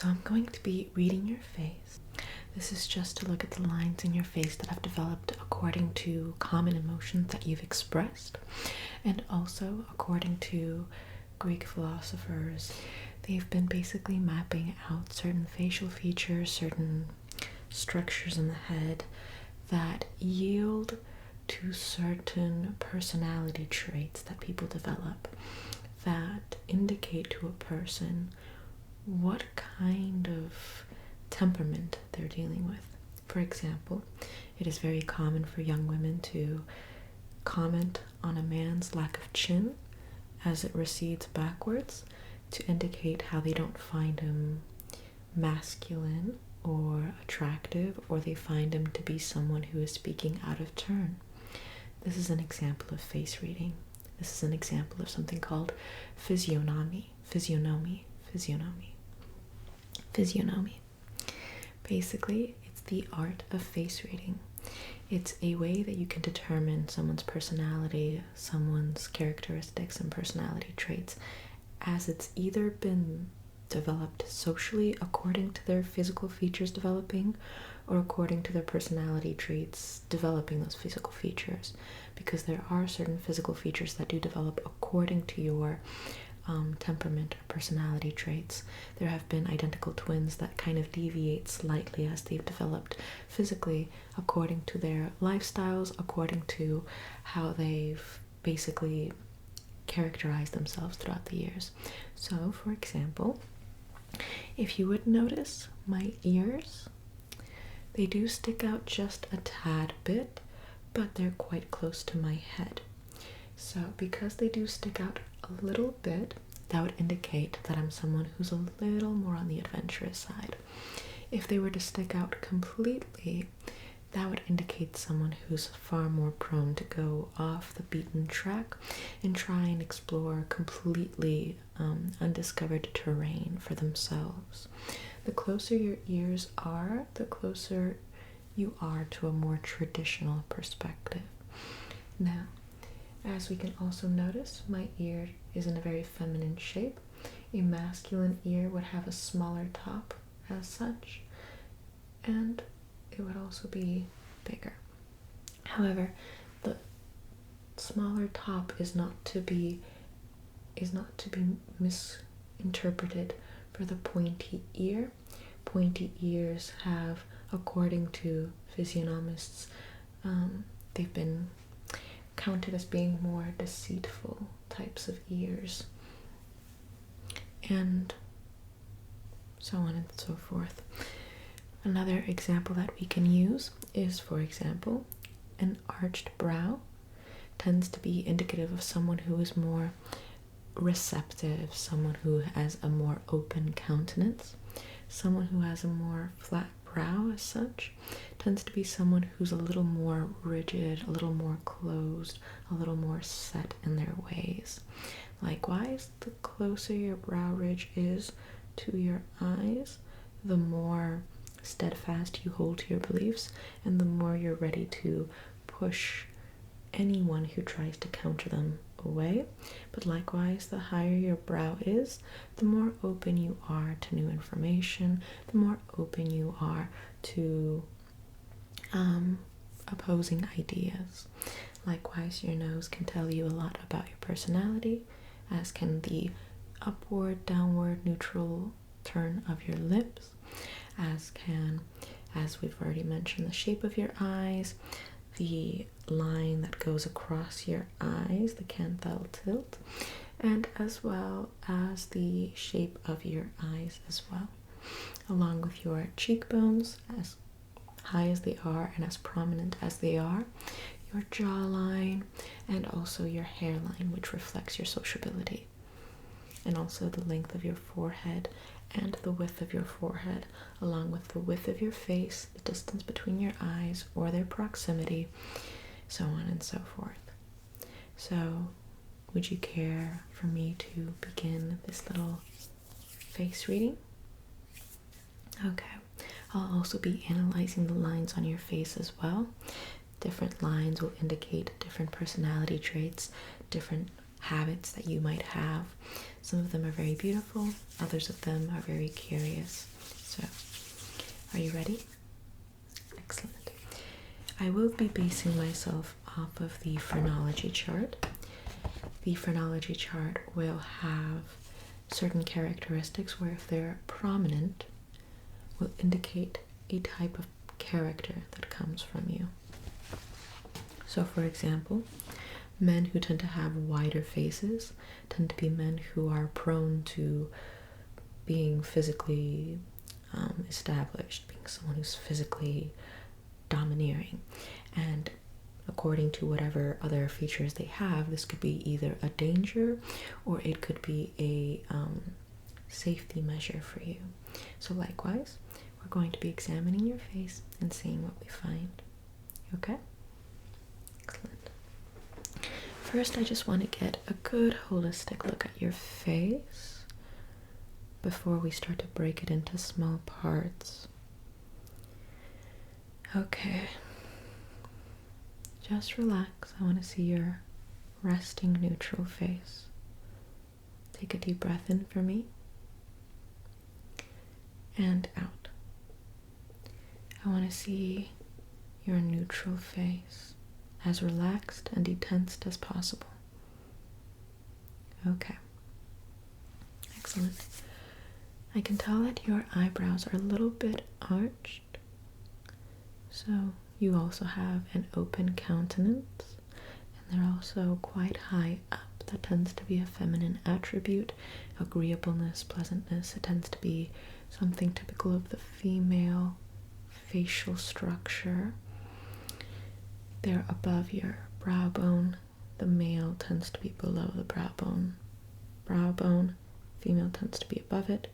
So I'm going to be reading your face. This is just to look at the lines in your face that have developed according to common emotions that you've expressed, and also according to Greek philosophers. They've been basically mapping out certain facial features, certain structures in the head that yield to certain personality traits that people develop that indicate to a person what kind of temperament they're dealing with. For example, it is very common for young women to comment on a man's lack of chin as it recedes backwards to indicate how they don't find him masculine or attractive, or they find him to be someone who is speaking out of turn. This is an example of face reading. This is an example of something called physiognomy. Basically, it's the art of face reading. It's a way that you can determine someone's personality, someone's characteristics and personality traits, as it's either been developed socially according to their physical features developing, or according to their personality traits developing those physical features, because there are certain physical features that do develop according to your temperament or personality traits. There have been identical twins that kind of deviate slightly as they've developed physically according to their lifestyles, according to how they've basically characterized themselves throughout the years. So, for example, if you would notice my ears, they do stick out just a tad bit, but they're quite close to my head. So because they do stick out a little bit, that would indicate that I'm someone who's a little more on the adventurous side. If they were to stick out completely, that would indicate someone who's far more prone to go off the beaten track and try and explore completely undiscovered terrain for themselves. The closer your ears are, the closer you are to a more traditional perspective. Now, as we can also notice, my ear is in a very feminine shape. A masculine ear would have a smaller top as such, and it would also be bigger. However, the smaller top is not to be misinterpreted for the pointy ear. Pointy ears have, according to physiognomists, they've been counted as being more deceitful types of ears, and so on and so forth. Another example that we can use is, for example, an arched brow tends to be indicative of someone who is more receptive, someone who has a more open countenance. Someone who has a more flat brow as such tends to be someone who's a little more rigid, a little more closed, a little more set in their ways. Likewise, the closer your brow ridge is to your eyes, the more steadfast you hold to your beliefs, and the more you're ready to push anyone who tries to counter them away. But likewise, the higher your brow is, the more open you are to new information, the more open you are to opposing ideas. Likewise, your nose can tell you a lot about your personality, as can the upward, downward, neutral turn of your lips, as we've already mentioned, the shape of your eyes, the line that goes across your eyes, the canthal tilt, and as well as the shape of your eyes as well, along with your cheekbones, as high as they are and as prominent as they are, your jawline, and also your hairline, which reflects your sociability, and also the length of your forehead and the width of your forehead, along with the width of your face, the distance between your eyes or their proximity, so on and so forth. So, would you care for me to begin this little face reading? Okay, I'll also be analyzing the lines on your face as well. Different lines will indicate different personality traits, different habits that you might have. Some of them are very beautiful, others of them are very curious. So, are you ready? Excellent. I will be basing myself off of the phrenology chart. The phrenology chart will have certain characteristics where, if they're prominent, will indicate a type of character that comes from you. So, for example, men who tend to have wider faces tend to be men who are prone to being physically established, being someone who's physically domineering. And according to whatever other features they have, this could be either a danger or it could be a safety measure for you. So likewise, we're going to be examining your face and seeing what we find. Okay? Excellent. First, I just want to get a good holistic look at your face before we start to break it into small parts. Okay. Just relax. I want to see your resting neutral face. Take a deep breath in for me and out. I want to see your neutral face as relaxed and detensed as possible. Okay. Excellent. I can tell that your eyebrows are a little bit arched. So you also have an open countenance, and they're also quite high up. That tends to be a feminine attribute. Agreeableness, pleasantness, it tends to be something typical of the female facial structure. They're above your brow bone. The male tends to be below the brow bone. Brow bone, female tends to be above it,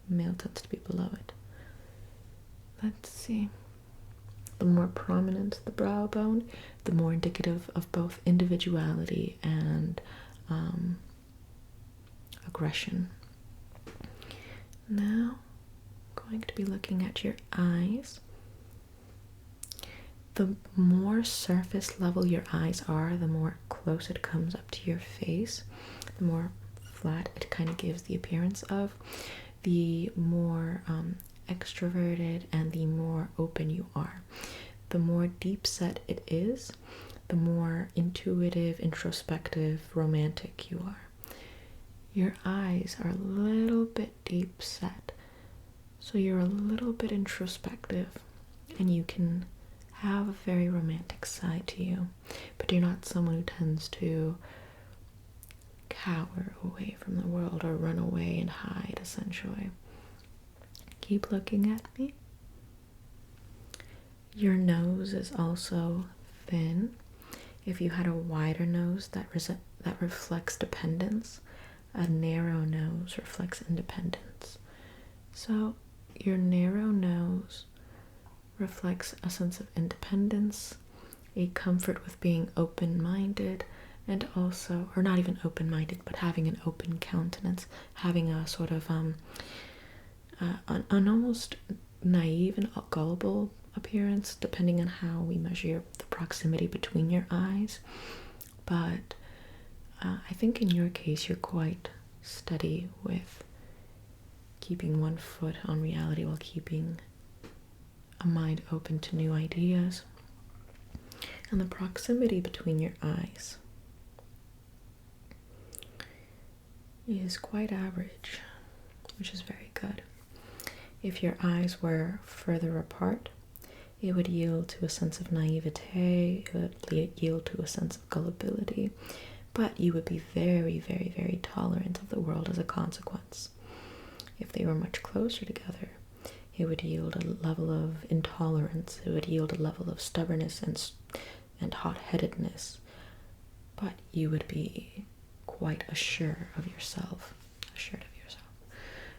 male tends to be below it. Let's see. The more prominent the brow bone, the more indicative of both individuality and aggression. Now, I'm going to be looking at your eyes. The more surface level your eyes are, the more close it comes up to your face, the more flat it kind of gives the appearance of, the more extroverted and the more open you are. The more deep set it is, the more intuitive, introspective, romantic you are. Your eyes are a little bit deep set, so you're a little bit introspective, and you can have a very romantic side to you, but you're not someone who tends to cower away from the world or run away and hide, essentially. Keep looking at me. Your nose is also thin. If you had a wider nose, that reflects dependence. A narrow nose reflects independence. So your narrow nose reflects a sense of independence, a comfort with being open-minded, and also, or not even open-minded, but having an open countenance, having a sort of an almost naive and gullible appearance, depending on how we measure the proximity between your eyes. But I think in your case, you're quite steady with keeping one foot on reality while keeping a mind open to new ideas. And the proximity between your eyes is quite average, which is very good. If your eyes were further apart, it would yield to a sense of naivete, it would yield to a sense of gullibility, but you would be very, very, very tolerant of the world as a consequence. If they were much closer together, it would yield a level of intolerance, it would yield a level of stubbornness and hot-headedness, but you would be quite assured of yourself.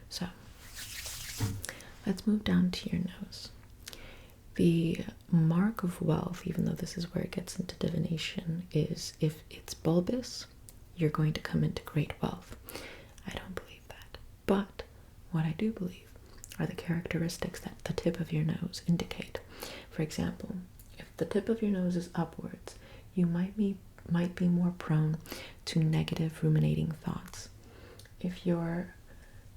So, let's move down to your nose. The mark of wealth, even though this is where it gets into divination, is if it's bulbous, you're going to come into great wealth. I don't believe that. But what I do believe are the characteristics that the tip of your nose indicate. For example, if the tip of your nose is upwards, you might be might be more prone to negative ruminating thoughts. If your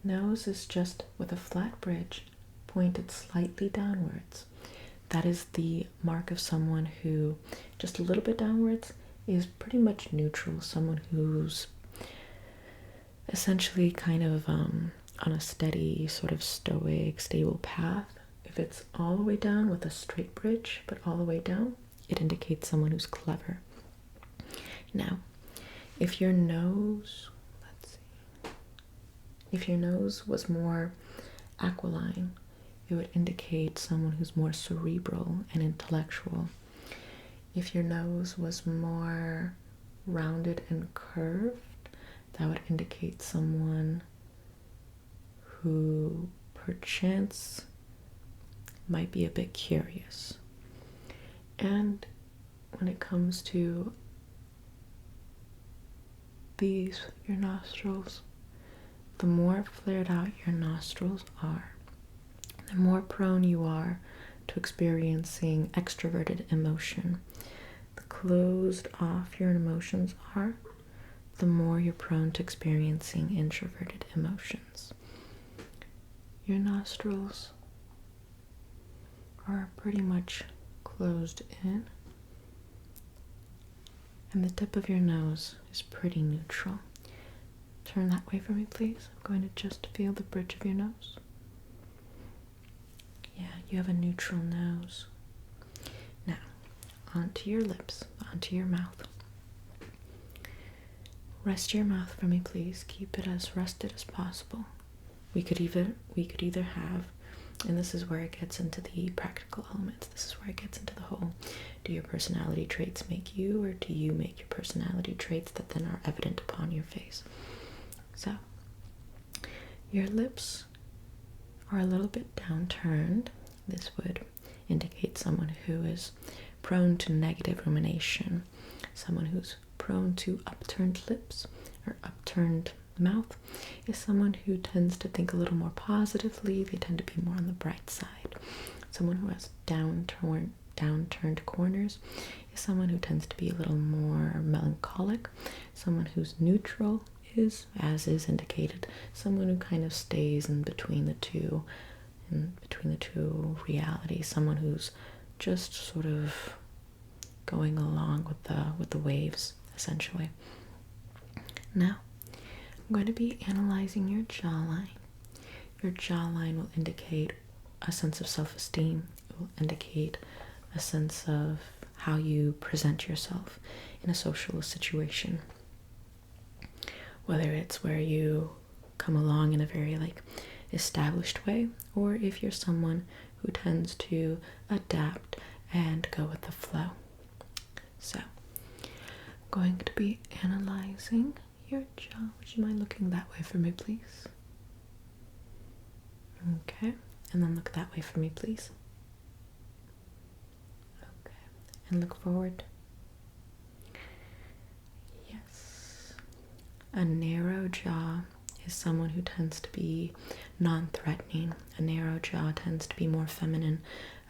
nose is just with a flat bridge pointed slightly downwards, that is the mark of someone who, just a little bit downwards, is pretty much neutral, someone who's essentially kind of on a steady, sort of stoic, stable path. If it's all the way down with a straight bridge, but all the way down, it indicates someone who's clever. Now, if your nose, if your nose was more aquiline, it would indicate someone who's more cerebral and intellectual. If your nose was more rounded and curved, that would indicate someone who perchance might be a bit curious. And when it comes to these, your nostrils, the more flared out your nostrils are, the more prone you are to experiencing extroverted emotion. The closed off your emotions are, the more you're prone to experiencing introverted emotions. Your nostrils are pretty much closed in, and the tip of your nose is pretty neutral. Turn that way for me, please. I'm going to just feel the bridge of your nose. Yeah, you have a neutral nose. Now, onto your lips, onto your mouth. Rest your mouth for me, please. Keep it as rested as possible. We could either have, and this is where it gets into the practical elements. This is where it gets into the whole, do your personality traits make you, or do you make your personality traits that then are evident upon your face? So, your lips are a little bit downturned. This would indicate someone who is prone to negative rumination, someone who's prone to upturned lips or upturned mouth is someone who tends to think a little more positively. They tend to be more on the bright side. Someone who has downturned corners is someone who tends to be a little more melancholic. Someone who's neutral is, as is indicated, someone who kind of stays in between the two realities. Someone who's just sort of going along with the waves, essentially. Now, I'm going to be analyzing your jawline. Your jawline will indicate a sense of self-esteem. It will indicate a sense of how you present yourself in a social situation. Whether it's where you come along in a very established way, or if you're someone who tends to adapt and go with the flow. So, I'm going to be analyzing your jaw. Would you mind looking that way for me, please? Okay, and then look that way for me, please. Okay, and look forward. Yes. A narrow jaw is someone who tends to be non-threatening. A narrow jaw tends to be more feminine.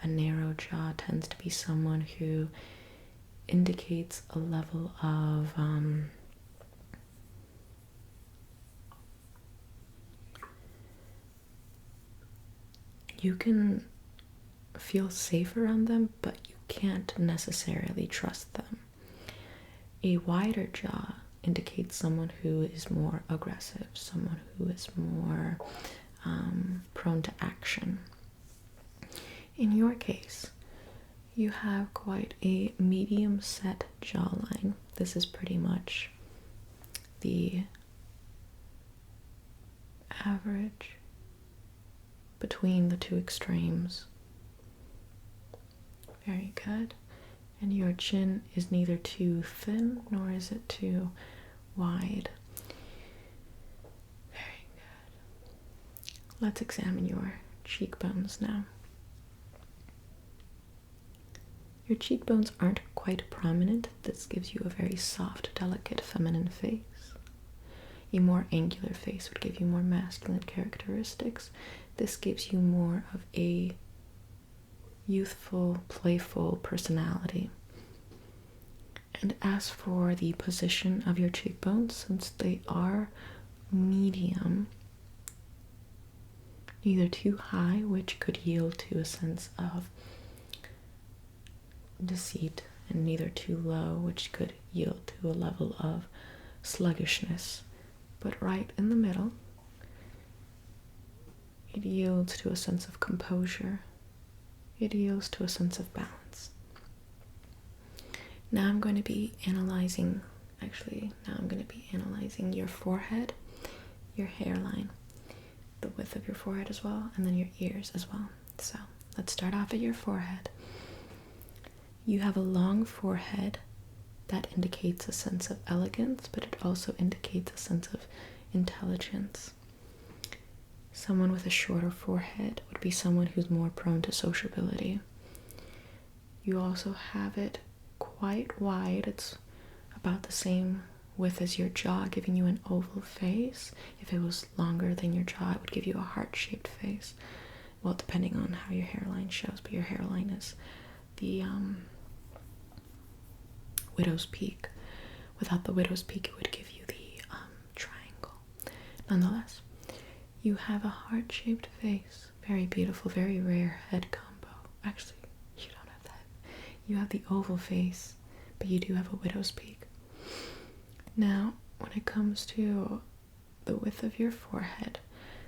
A narrow jaw tends to be someone who indicates a level of you can feel safe around them, but you can't necessarily trust them. A wider jaw indicates someone who is more aggressive, someone who is more prone to action. In your case, you have quite a medium set jawline. This is pretty much the average between the two extremes. Very good. And your chin is neither too thin nor is it too wide. Very good. Let's examine your cheekbones now. Your cheekbones aren't quite prominent. This gives you a very soft, delicate, feminine face. A more angular face would give you more masculine characteristics. This gives you more of a youthful, playful personality. And as for the position of your cheekbones, since they are medium, neither too high, which could yield to a sense of deceit, and neither too low, which could yield to a level of sluggishness, but right in the middle, it yields to a sense of composure. It yields to a sense of balance. Now I'm going to be analyzing your forehead, your hairline, the width of your forehead as well, and then your ears as well. So let's start off at your forehead. You have a long forehead that indicates a sense of elegance, but it also indicates a sense of intelligence. Someone with a shorter forehead would be someone who's more prone to sociability. You also have it quite wide. It's about the same width as your jaw, giving you an oval face. If it was longer than your jaw, it would give you a heart-shaped face. Well, depending on how your hairline shows, but your hairline is the widow's peak. Without the widow's peak, it would give you the triangle. Nonetheless, you have a heart-shaped face. Very beautiful, very rare head combo. Actually, you don't have that. You have the oval face, but you do have a widow's peak. Now, when it comes to the width of your forehead,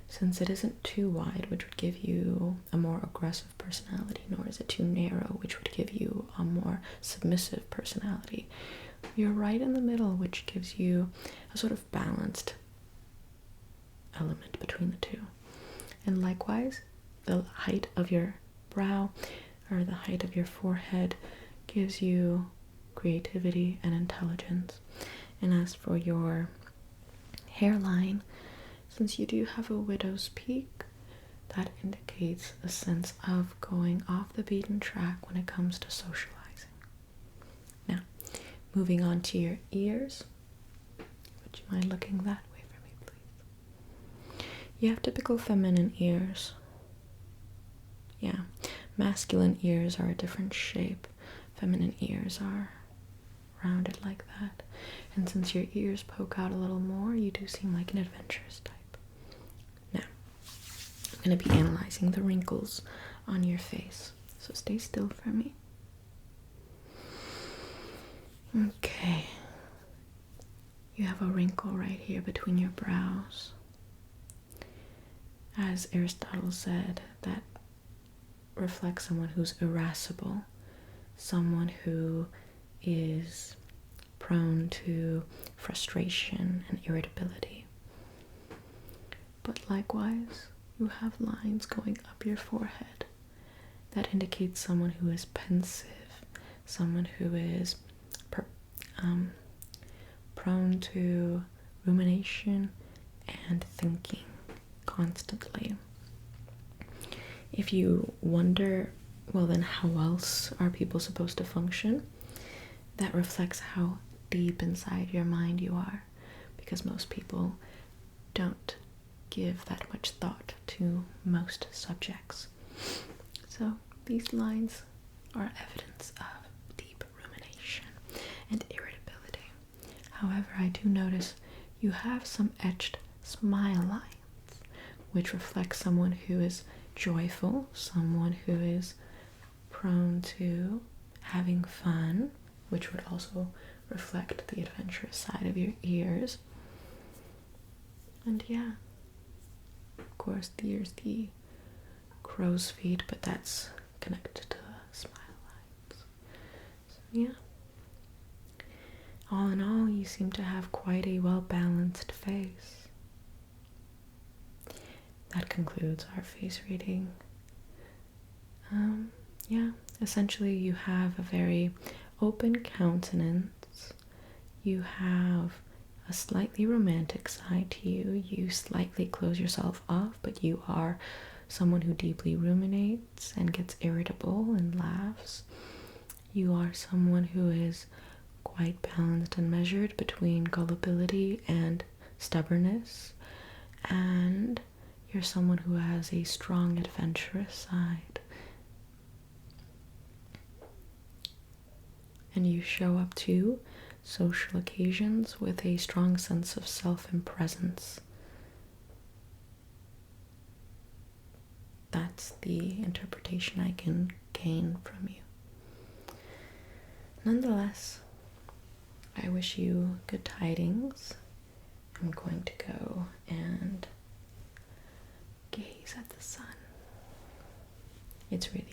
since it isn't too wide, which would give you a more aggressive personality, nor is it too narrow, which would give you a more submissive personality, you're right in the middle, which gives you a sort of balanced element between the two. And likewise, the height of your brow, or the height of your forehead, gives you creativity and intelligence. And as for your hairline, since you do have a widow's peak, that indicates a sense of going off the beaten track when it comes to socializing. Now, moving on to your ears. Would you mind looking that way for me, please? You have typical feminine ears. Yeah, masculine ears are a different shape. Feminine ears are rounded like that. And since your ears poke out a little more, you do seem like an adventurous type. Now, I'm going to be analyzing the wrinkles on your face. So stay still for me. Okay. You have a wrinkle right here between your brows. As Aristotle said, that reflects someone who's irascible, someone who is prone to frustration and irritability. But likewise, you have lines going up your forehead that indicates someone who is pensive, someone who is prone to rumination and thinking constantly. If you wonder, well then how else are people supposed to function? That reflects how deep inside your mind you are, because most people don't give that much thought to most subjects. So these lines are evidence of deep rumination and irritability. However, I do notice you have some etched smile lines, which reflect someone who is joyful, someone who is prone to having fun, which would also reflect the adventurous side of your ears. And yeah, of course, there's the crow's feet, but that's connected to the smile lines. So yeah, all in all, you seem to have quite a well-balanced face. That concludes our face reading. Yeah, essentially you have a very open countenance. You have a slightly romantic side to you. You slightly close yourself off, but you are someone who deeply ruminates and gets irritable and laughs. You are someone who is quite balanced and measured between gullibility and stubbornness, and you're someone who has a strong adventurous side. And you show up to social occasions with a strong sense of self and presence. That's the interpretation I can gain from you. Nonetheless, I wish you good tidings. I'm going to go and gaze at the sun. It's really